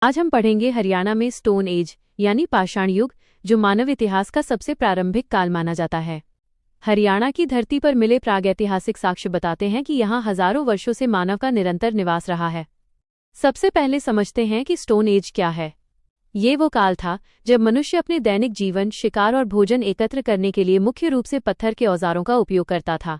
आज हम पढ़ेंगे हरियाणा में स्टोन एज यानी पाषाण युग, जो मानव इतिहास का सबसे प्रारंभिक काल माना जाता है। हरियाणा की धरती पर मिले प्रागैतिहासिक साक्ष्य बताते हैं कि यहाँ हजारों वर्षों से मानव का निरंतर निवास रहा है। सबसे पहले समझते हैं कि स्टोन एज क्या है। ये वो काल था जब मनुष्य अपने दैनिक जीवन, शिकार और भोजन एकत्र करने के लिए मुख्य रूप से पत्थर के औजारों का उपयोग करता था।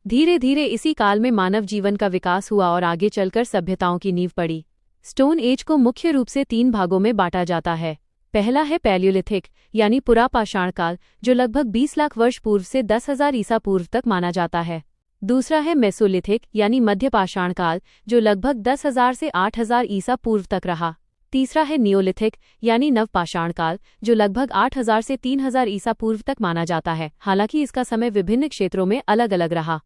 धीरे धीरे इसी काल में मानव जीवन का विकास हुआ और आगे चलकर सभ्यताओं की नींव पड़ी। स्टोन एज को मुख्य रूप से 3 भागों में बांटा जाता है। पहला है पैलियोलिथिक यानी पुरा पाषाण काल, जो लगभग 20 लाख वर्ष पूर्व से 10,000 ईसा पूर्व तक माना जाता है। दूसरा है मेसोलिथिक यानी मध्य पाषाण काल, जो लगभग 10,000 से 8,000 ईसा पूर्व तक रहा। तीसरा है नियोलिथिक यानी नव पाषाण काल, जो लगभग 8,000 से 3,000 ईसा पूर्व तक माना जाता है। हालांकि इसका समय विभिन्न क्षेत्रों में अलग अलग रहा।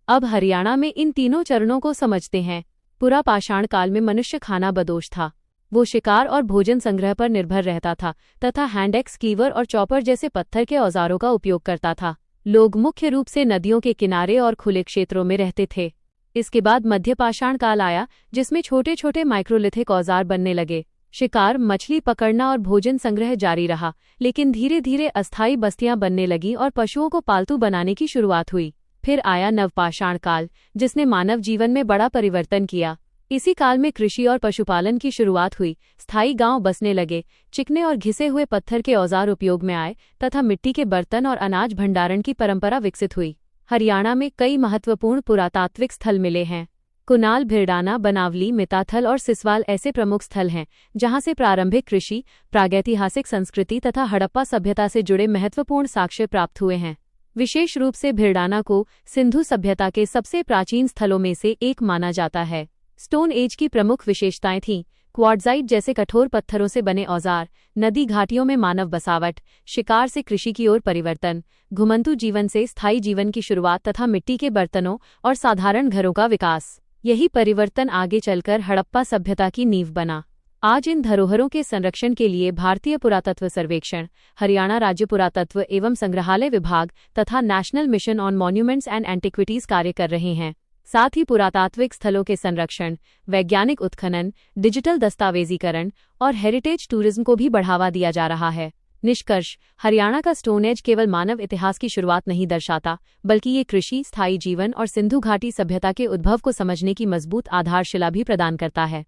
अब हरियाणा में इन तीनों चरणों को समझते हैं। पुरा पाषाण काल में मनुष्य खानाबदोश था। वो शिकार और भोजन संग्रह पर निर्भर रहता था तथा हैंड एक्स, कीवर और चॉपर जैसे पत्थर के औजारों का उपयोग करता था। लोग मुख्य रूप से नदियों के किनारे और खुले क्षेत्रों में रहते थे। इसके बाद मध्य पाषाण काल आया, जिसमें छोटे छोटे माइक्रोलिथिक औजार बनने लगे। शिकार, मछली पकड़ना और भोजन संग्रह जारी रहा, लेकिन धीरे धीरे अस्थायी बस्तियां बनने लगीं और पशुओं को पालतू बनाने की शुरुआत हुई। फिर आया नवपाषाण काल, जिसने मानव जीवन में बड़ा परिवर्तन किया। इसी काल में कृषि और पशुपालन की शुरुआत हुई। स्थायी गांव बसने लगे, चिकने और घिसे हुए पत्थर के औजार उपयोग में आए तथा मिट्टी के बर्तन और अनाज भंडारण की परंपरा विकसित हुई। हरियाणा में कई महत्वपूर्ण पुरातात्विक स्थल मिले हैं। कुनाल, भिरडाना, बनावली, मिताथल और सिसवाल ऐसे प्रमुख स्थल हैं जहां से प्रारंभिक कृषि, प्रागैतिहासिक संस्कृति तथा हड़प्पा सभ्यता से जुड़े महत्वपूर्ण साक्ष्य प्राप्त हुए हैं। विशेष रूप से भिरडाना को सिंधु सभ्यता के सबसे प्राचीन स्थलों में से एक माना जाता है। स्टोन एज की प्रमुख विशेषताएं थीं क्वार्ट्जाइट जैसे कठोर पत्थरों से बने औजार, नदी घाटियों में मानव बसावट, शिकार से कृषि की ओर परिवर्तन, घुमंतू जीवन से स्थायी जीवन की शुरुआत तथा मिट्टी के बर्तनों और साधारण घरों का विकास। यही परिवर्तन आगे चलकर हड़प्पा सभ्यता की नींव बना। आज इन धरोहरों के संरक्षण के लिए भारतीय पुरातत्व सर्वेक्षण, हरियाणा राज्य पुरातत्व एवं संग्रहालय विभाग तथा national mission on monuments and antiquities कार्य कर रहे हैं। साथ ही पुरातात्विक स्थलों के संरक्षण, वैज्ञानिक उत्खनन, डिजिटल दस्तावेजीकरण और हेरिटेज टूरिज्म को भी बढ़ावा दिया जा रहा है। निष्कर्ष, हरियाणा का स्टोन एज केवल मानव इतिहास की शुरुआत नहीं दर्शाता, बल्कि ये कृषि, स्थायी जीवन और सिंधु घाटी सभ्यता के उद्भव को समझने की मजबूत आधारशिला भी प्रदान करता है।